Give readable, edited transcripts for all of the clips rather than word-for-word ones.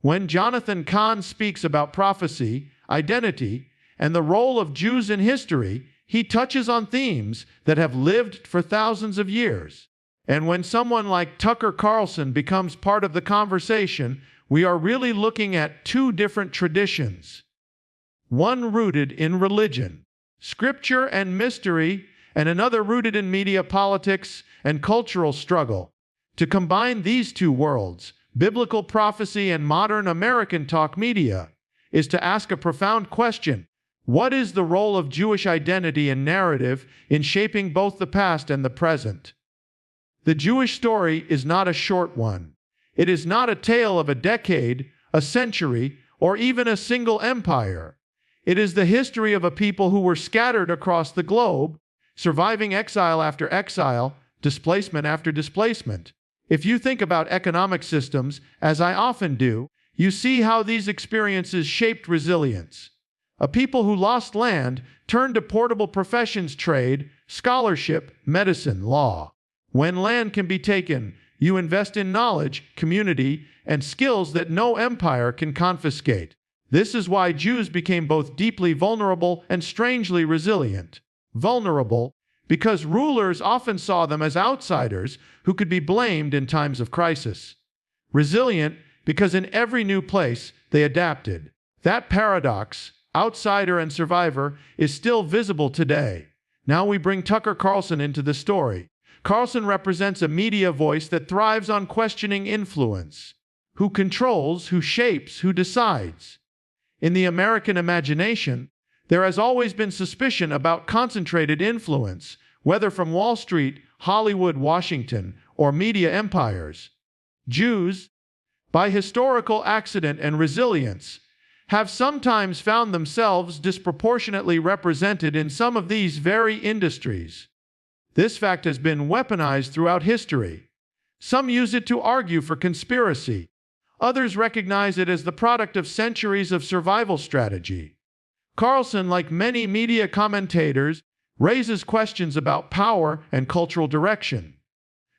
When Jonathan Cahn speaks about prophecy, identity, and the role of Jews in history, he touches on themes that have lived for thousands of years. And when someone like Tucker Carlson becomes part of the conversation, we are really looking at two different traditions. One rooted in religion, scripture and mystery, and another rooted in media politics and cultural struggle. To combine these two worlds, biblical prophecy and modern American talk media, is to ask a profound question. What is the role of Jewish identity and narrative in shaping both the past and the present? The Jewish story is not a short one. It is not a tale of a decade, a century, or even a single empire. It is the history of a people who were scattered across the globe, surviving exile after exile, displacement after displacement. If you think about economic systems, as I often do, you see how these experiences shaped resilience. A people who lost land turned to portable professions, trade, scholarship, medicine, law. When land can be taken, you invest in knowledge, community, and skills that no empire can confiscate. This is why Jews became both deeply vulnerable and strangely resilient. Vulnerable, because rulers often saw them as outsiders who could be blamed in times of crisis. Resilient, because in every new place they adapted. That paradox, outsider and survivor, is still visible today. Now we bring Tucker Carlson into the story. Carlson represents a media voice that thrives on questioning influence. Who controls, who shapes, who decides? In the American imagination, there has always been suspicion about concentrated influence, whether from Wall Street, Hollywood, Washington, or media empires. Jews, by historical accident and resilience, have sometimes found themselves disproportionately represented in some of these very industries. This fact has been weaponized throughout history. Some use it to argue for conspiracy. Others recognize it as the product of centuries of survival strategy. Carlson, like many media commentators, raises questions about power and cultural direction.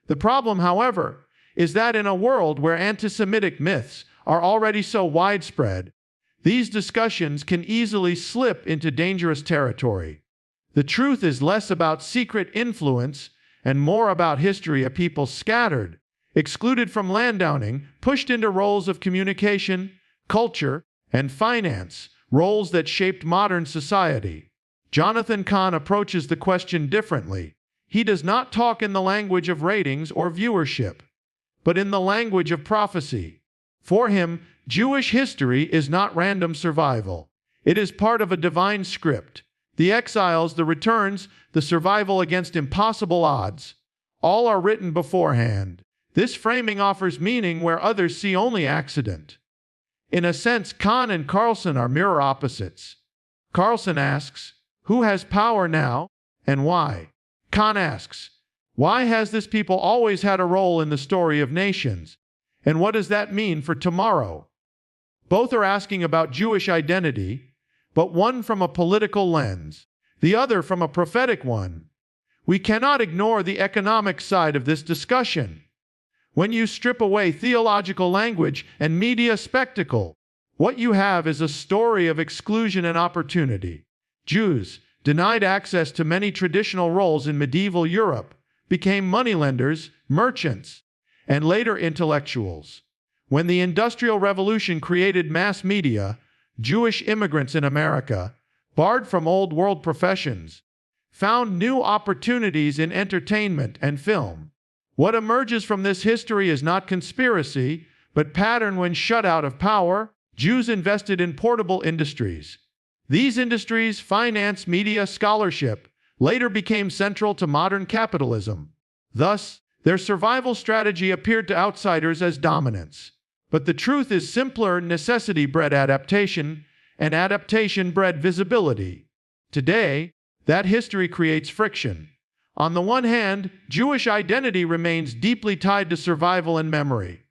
The problem, however, is that in a world where anti-Semitic myths are already so widespread, these discussions can easily slip into dangerous territory. The truth is less about secret influence and more about history of people scattered, excluded from landowning, pushed into roles of communication, culture, and finance, roles that shaped modern society. Jonathan Cahn approaches the question differently. He does not talk in the language of ratings or viewership, but in the language of prophecy. For him, Jewish history is not random survival. It is part of a divine script. The exiles, the returns, the survival against impossible odds, all are written beforehand. This framing offers meaning where others see only accident. In a sense, Cahn and Carlson are mirror opposites. Carlson asks, who has power now, and why? Cahn asks, why has this people always had a role in the story of nations, and what does that mean for tomorrow? Both are asking about Jewish identity, but one from a political lens, the other from a prophetic one. We cannot ignore the economic side of this discussion. When you strip away theological language and media spectacle, what you have is a story of exclusion and opportunity. Jews, denied access to many traditional roles in medieval Europe, became moneylenders, merchants, and later intellectuals. When the Industrial Revolution created mass media, Jewish immigrants in America, barred from old world professions, found new opportunities in entertainment and film. What emerges from this history is not conspiracy, but pattern. When shut out of power, Jews invested in portable industries. These industries, finance, media, scholarship, later became central to modern capitalism. Thus, their survival strategy appeared to outsiders as dominance. But the truth is simpler. Necessity bred adaptation, and adaptation bred visibility. Today, that history creates friction. On the one hand, Jewish identity remains deeply tied to survival and memory.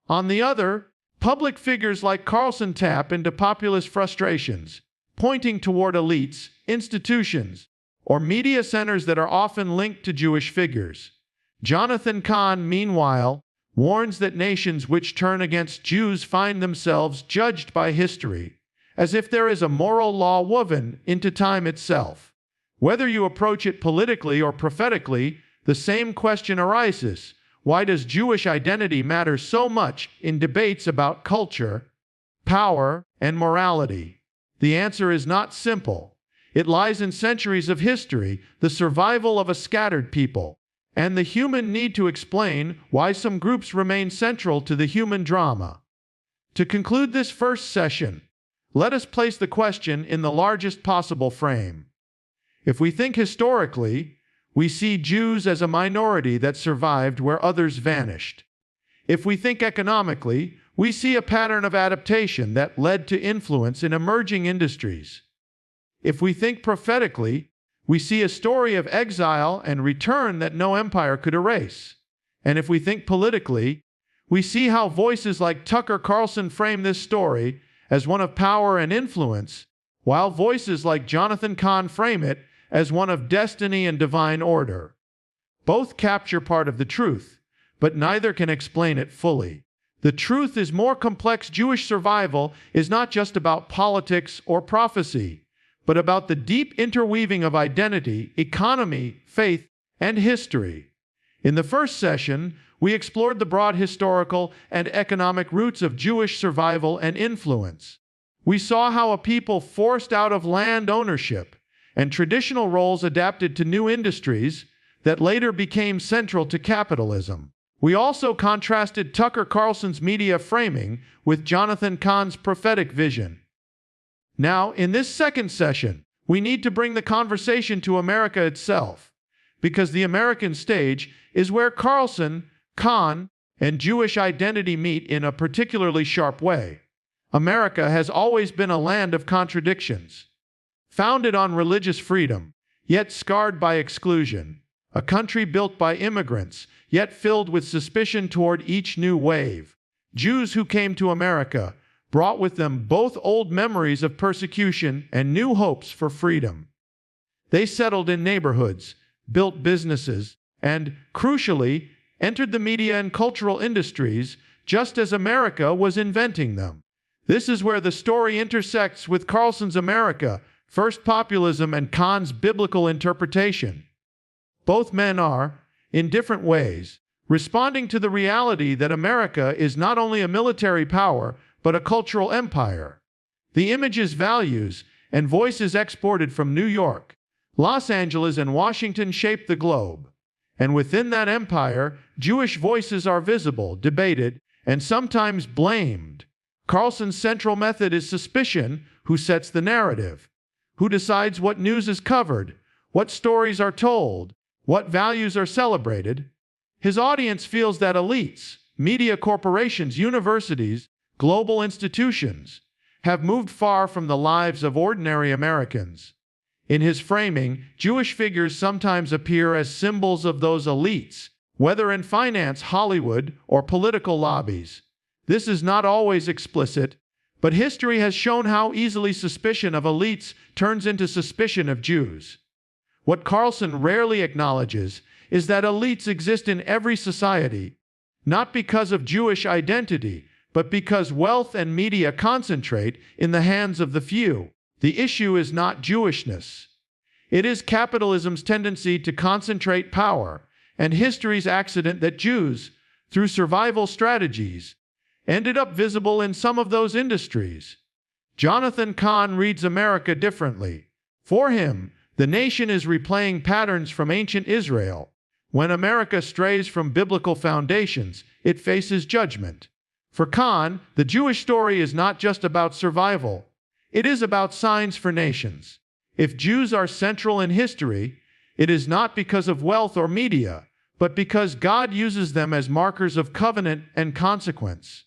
On the other, public figures like Carlson tap into populist frustrations, pointing toward elites, institutions, or media centers that are often linked to Jewish figures. Jonathan Cahn, meanwhile, warns that nations which turn against Jews find themselves judged by history, as if there is a moral law woven into time itself. Whether you approach it politically or prophetically, the same question arises: why does Jewish identity matter so much in debates about culture, power, and morality? The answer is not simple. It lies in centuries of history, the survival of a scattered people, and the human need to explain why some groups remain central to the human drama. To conclude this first session, let us place the question in the largest possible frame. If we think historically, we see Jews as a minority that survived where others vanished. If we think economically, we see a pattern of adaptation that led to influence in emerging industries. If we think prophetically, we see a story of exile and return that no empire could erase. And if we think politically, we see how voices like Tucker Carlson frame this story as one of power and influence, while voices like Jonathan Cahn frame it as one of destiny and divine order. Both capture part of the truth, but neither can explain it fully. The truth is more complex. Jewish survival is not just about politics or prophecy, but about the deep interweaving of identity, economy, faith, and history. In the first session, we explored the broad historical and economic roots of Jewish survival and influence. We saw how a people forced out of land ownership and traditional roles adapted to new industries that later became central to capitalism. We also contrasted Tucker Carlson's media framing with Jonathan Cahn's prophetic vision. Now, in this second session, we need to bring the conversation to America itself, because the American stage is where Carlson, Cahn, and Jewish identity meet in a particularly sharp way. America has always been a land of contradictions, founded on religious freedom, yet scarred by exclusion, a country built by immigrants, yet filled with suspicion toward each new wave. Jews who came to America brought with them both old memories of persecution and new hopes for freedom. They settled in neighborhoods, built businesses, and, crucially, entered the media and cultural industries just as America was inventing them. This is where the story intersects with Carlson's America, first populism, and Cahn's biblical interpretation. Both men are, in different ways, responding to the reality that America is not only a military power, but a cultural empire. The images, values, and voices exported from New York, Los Angeles, and Washington shape the globe. And within that empire, Jewish voices are visible, debated, and sometimes blamed. Carlson's central method is suspicion: who sets the narrative, who decides what news is covered, what stories are told, what values are celebrated. His audience feels that elites, media corporations, universities, global institutions have moved far from the lives of ordinary Americans. In his framing, Jewish figures sometimes appear as symbols of those elites, whether in finance, Hollywood, or political lobbies. This is not always explicit, but history has shown how easily suspicion of elites turns into suspicion of Jews. What Carlson rarely acknowledges is that elites exist in every society, not because of Jewish identity, but because wealth and media concentrate in the hands of the few. The issue is not Jewishness. It is capitalism's tendency to concentrate power, and history's accident that Jews, through survival strategies, ended up visible in some of those industries. Jonathan Cahn reads America differently. For him, the nation is replaying patterns from ancient Israel. When America strays from biblical foundations, it faces judgment. For Cahn, the Jewish story is not just about survival. It is about signs for nations. If Jews are central in history, it is not because of wealth or media, but because God uses them as markers of covenant and consequence.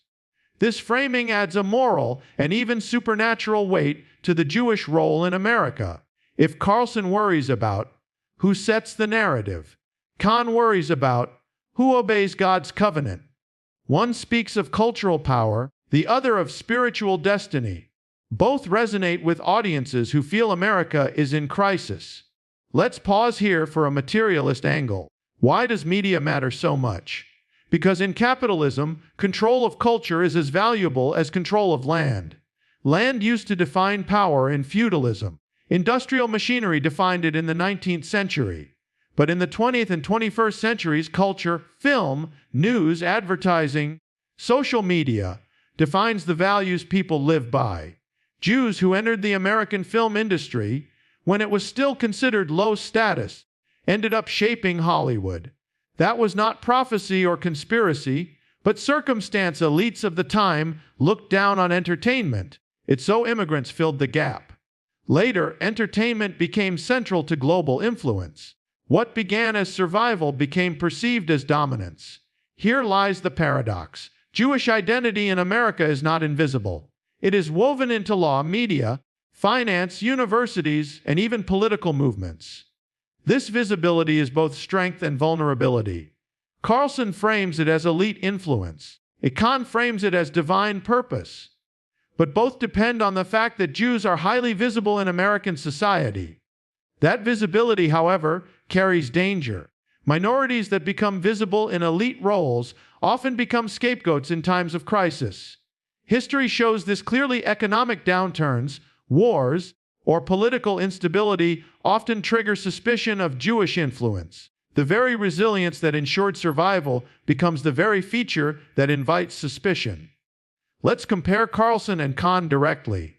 This framing adds a moral and even supernatural weight to the Jewish role in America. If Carlson worries about who sets the narrative, Cahn worries about who obeys God's covenant. One speaks of cultural power, the other of spiritual destiny. Both resonate with audiences who feel America is in crisis. Let's pause here for a materialist angle. Why does media matter so much? Because in capitalism, control of culture is as valuable as control of land. Land used to define power in feudalism. Industrial machinery defined it in the 19th century. But in the 20th and 21st centuries, culture, film, news, advertising, social media defines the values people live by. Jews who entered the American film industry when it was still considered low status ended up shaping Hollywood. That was not prophecy or conspiracy, but circumstance. Elites of the time looked down on entertainment. It's so immigrants filled the gap. Later, entertainment became central to global influence. What began as survival became perceived as dominance. Here lies the paradox. Jewish identity in America is not invisible. It is woven into law, media, finance, universities, and even political movements. This visibility is both strength and vulnerability. Carlson frames it as elite influence. Cahn frames it as divine purpose. But both depend on the fact that Jews are highly visible in American society. That visibility, however, carries danger. Minorities that become visible in elite roles often become scapegoats in times of crisis. History shows this clearly. Economic downturns, wars, or political instability often trigger suspicion of Jewish influence. The very resilience that ensured survival becomes the very feature that invites suspicion. Let's compare Carlson and Cahn directly.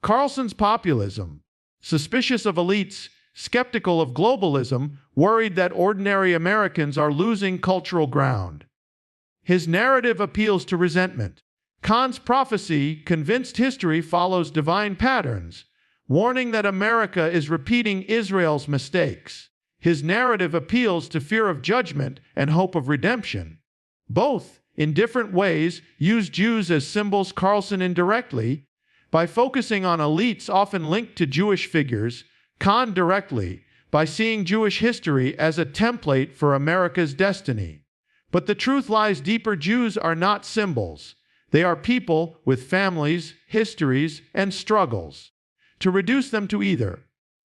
Carlson's populism, suspicious of elites, skeptical of globalism, worried that ordinary Americans are losing cultural ground. His narrative appeals to resentment. Cahn's prophecy, convinced history follows divine patterns, warning that America is repeating Israel's mistakes. His narrative appeals to fear of judgment and hope of redemption. Both, in different ways, use Jews as symbols. Carlson indirectly, by focusing on elites often linked to Jewish figures. Cahn directly, by seeing Jewish history as a template for America's destiny. But the truth lies deeper. Jews are not symbols. They are people with families, histories, and struggles. To reduce them to either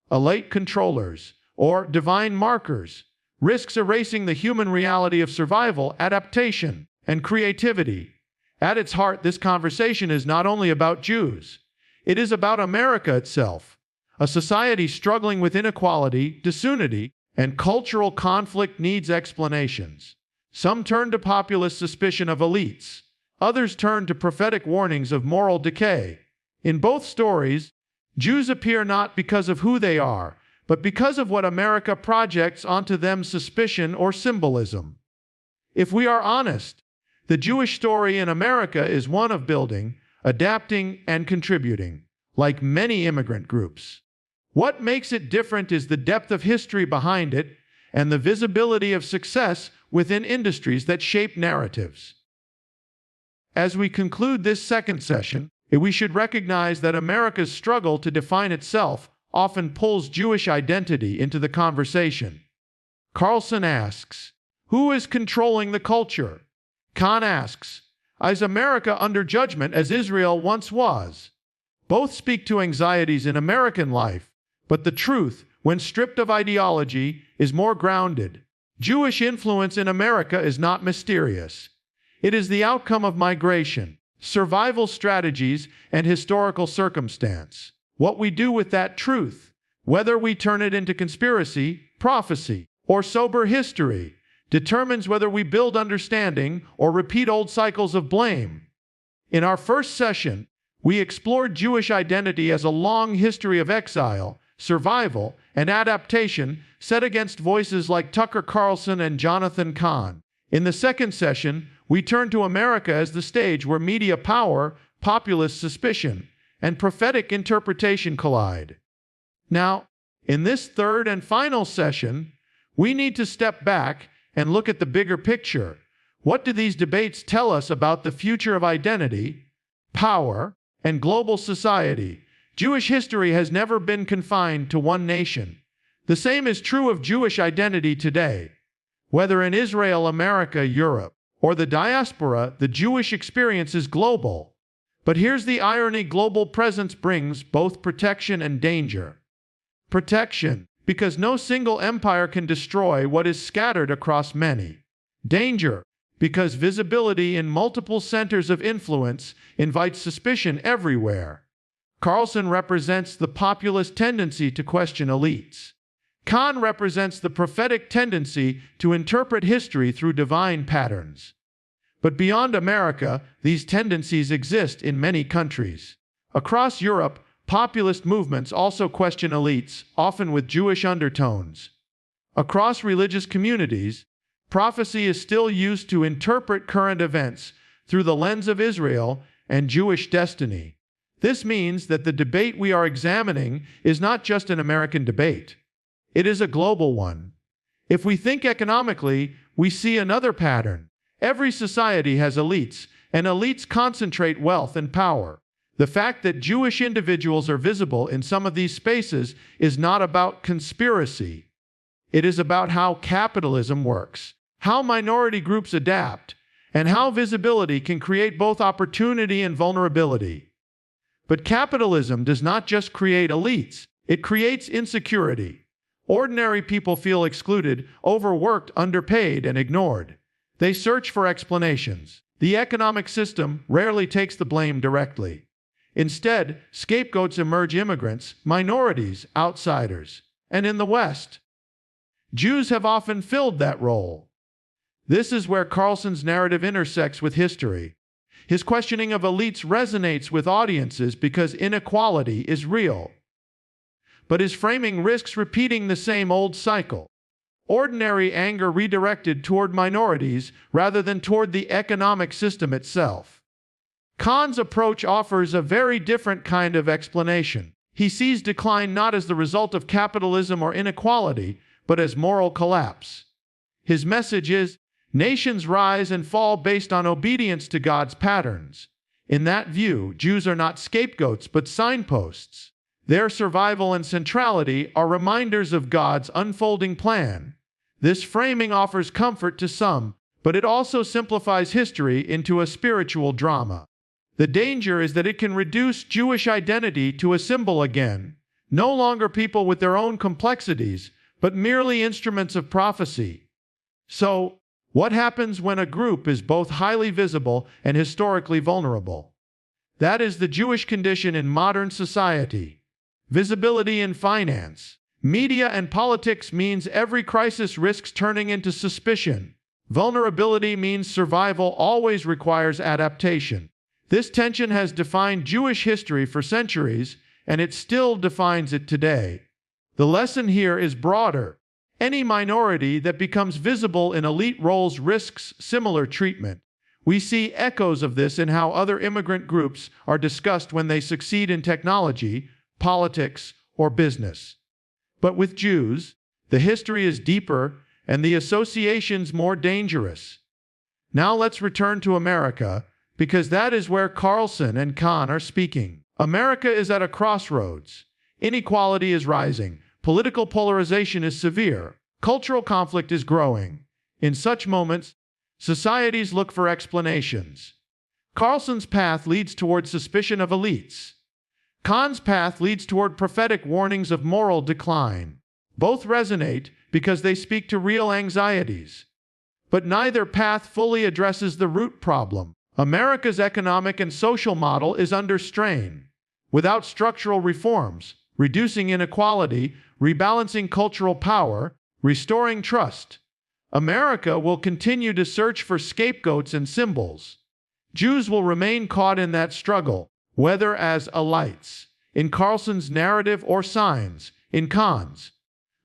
elite controllers or divine markers risks erasing the human reality of survival, adaptation, and creativity. At its heart, this conversation is not only about Jews. It is about America itself, a society struggling with inequality, disunity, and cultural conflict. Needs explanations. Some turn to populist suspicion of elites. Others turn to prophetic warnings of moral decay. In both stories, Jews appear not because of who they are, but because of what America projects onto them: suspicion or symbolism. If we are honest, the Jewish story in America is one of building, adapting, and contributing, like many immigrant groups. What makes it different is the depth of history behind it and the visibility of success within industries that shape narratives. As we conclude this second session, we should recognize that America's struggle to define itself often pulls Jewish identity into the conversation. Carlson asks, who is controlling the culture? Cahn asks, is America under judgment as Israel once was? Both speak to anxieties in American life, but the truth, when stripped of ideology, is more grounded. Jewish influence in America is not mysterious. It is the outcome of migration, survival strategies, and historical circumstance. What we do with that truth, whether we turn it into conspiracy, prophecy, or sober history, determines whether we build understanding or repeat old cycles of blame. In our first session, we explored Jewish identity as a long history of exile, survival, and adaptation set against voices like Tucker Carlson and Jonathan Cahn. In the second session, we turn to America as the stage where media power, populist suspicion, and prophetic interpretation collide. Now, in this third and final session, we need to step back and look at the bigger picture. What do these debates tell us about the future of identity, power, and global society? Jewish history has never been confined to one nation. The same is true of Jewish identity today. Whether in Israel, America, Europe, or the diaspora, the Jewish experience is global. But here's the irony: global presence brings both protection and danger. Protection, because no single empire can destroy what is scattered across many. Danger, because visibility in multiple centers of influence invites suspicion everywhere. Carlson represents the populist tendency to question elites. Cahn represents the prophetic tendency to interpret history through divine patterns. But beyond America, these tendencies exist in many countries. Across Europe, populist movements also question elites, often with Jewish undertones. Across religious communities, prophecy is still used to interpret current events through the lens of Israel and Jewish destiny. This means that the debate we are examining is not just an American debate. It is a global one. If we think economically, we see another pattern. Every society has elites, and elites concentrate wealth and power. The fact that Jewish individuals are visible in some of these spaces is not about conspiracy. It is about how capitalism works, how minority groups adapt, and how visibility can create both opportunity and vulnerability. But capitalism does not just create elites, it creates insecurity. Ordinary people feel excluded, overworked, underpaid, and ignored. They search for explanations. The economic system rarely takes the blame directly. Instead, scapegoats emerge: immigrants, minorities, outsiders. And in the West, Jews have often filled that role. This is where Carlson's narrative intersects with history. His questioning of elites resonates with audiences because inequality is real. But his framing risks repeating the same old cycle. Ordinary anger redirected toward minorities rather than toward the economic system itself. Cahn's approach offers a very different kind of explanation. He sees decline not as the result of capitalism or inequality, but as moral collapse. His message is, nations rise and fall based on obedience to God's patterns. In that view, Jews are not scapegoats but signposts. Their survival and centrality are reminders of God's unfolding plan. This framing offers comfort to some, but it also simplifies history into a spiritual drama. The danger is that it can reduce Jewish identity to a symbol again, no longer people with their own complexities, but merely instruments of prophecy. So, what happens when a group is both highly visible and historically vulnerable? That is the Jewish condition in modern society. Visibility in finance, media, and politics means every crisis risks turning into suspicion. Vulnerability means survival always requires adaptation. This tension has defined Jewish history for centuries, and it still defines it today. The lesson here is broader. Any minority that becomes visible in elite roles risks similar treatment. We see echoes of this in how other immigrant groups are discussed when they succeed in technology, politics, or business. But with Jews, the history is deeper and the associations more dangerous. Now let's return to America, because that is where Carlson and Cahn are speaking. America is at a crossroads. Inequality is rising. Political polarization is severe. Cultural conflict is growing. In such moments, societies look for explanations. Carlson's path leads toward suspicion of elites. Cahn's path leads toward prophetic warnings of moral decline. Both resonate because they speak to real anxieties. But neither path fully addresses the root problem. America's economic and social model is under strain. Without structural reforms, reducing inequality, rebalancing cultural power, restoring trust, America will continue to search for scapegoats and symbols. Jews will remain caught in that struggle, whether as elites, in Carlson's narrative, or signs, in Cahn's.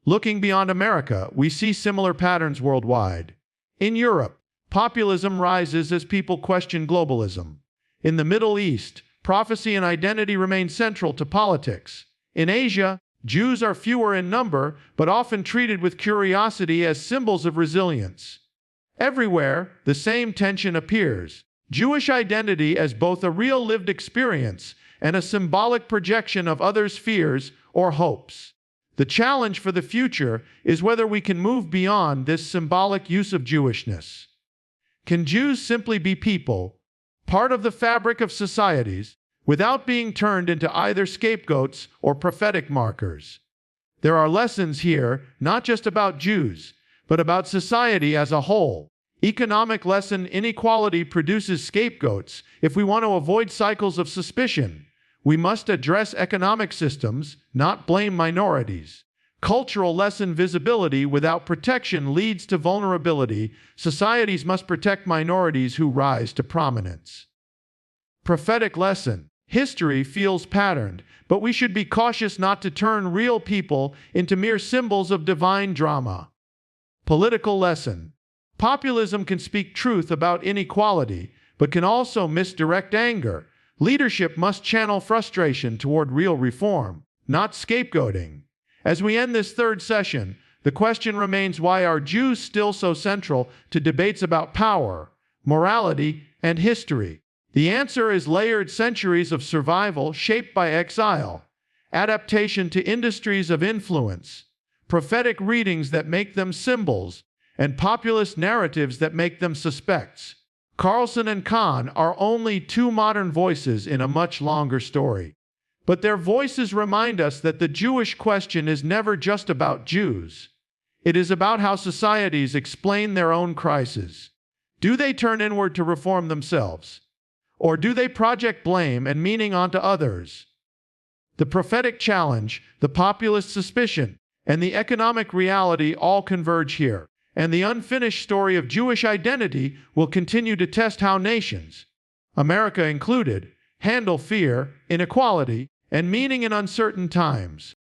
Looking beyond America, we see similar patterns worldwide. In Europe, populism rises as people question globalism. In the Middle East, prophecy and identity remain central to politics. In Asia, Jews are fewer in number, but often treated with curiosity as symbols of resilience. Everywhere, the same tension appears. Jewish identity as both a real lived experience and a symbolic projection of others' fears or hopes. The challenge for the future is whether we can move beyond this symbolic use of Jewishness. Can Jews simply be people, part of the fabric of societies, without being turned into either scapegoats or prophetic markers? There are lessons here, not just about Jews, but about society as a whole. Economic lesson: inequality produces scapegoats. If we want to avoid cycles of suspicion, we must address economic systems, not blame minorities. Cultural lesson: visibility without protection leads to vulnerability. Societies must protect minorities who rise to prominence. Prophetic lesson: history feels patterned, but we should be cautious not to turn real people into mere symbols of divine drama. Political lesson: populism can speak truth about inequality, but can also misdirect anger. Leadership must channel frustration toward real reform, not scapegoating. As we end this third session, the question remains: why are Jews still so central to debates about power, morality, and history? The answer is layered: centuries of survival shaped by exile, adaptation to industries of influence, prophetic readings that make them symbols, and populist narratives that make them suspects. Carlson and Cahn are only two modern voices in a much longer story. But their voices remind us that the Jewish question is never just about Jews. It is about how societies explain their own crises. Do they turn inward to reform themselves? Or do they project blame and meaning onto others? The prophetic challenge, the populist suspicion, and the economic reality all converge here. And the unfinished story of Jewish identity will continue to test how nations, America included, handle fear, inequality, and meaning in uncertain times.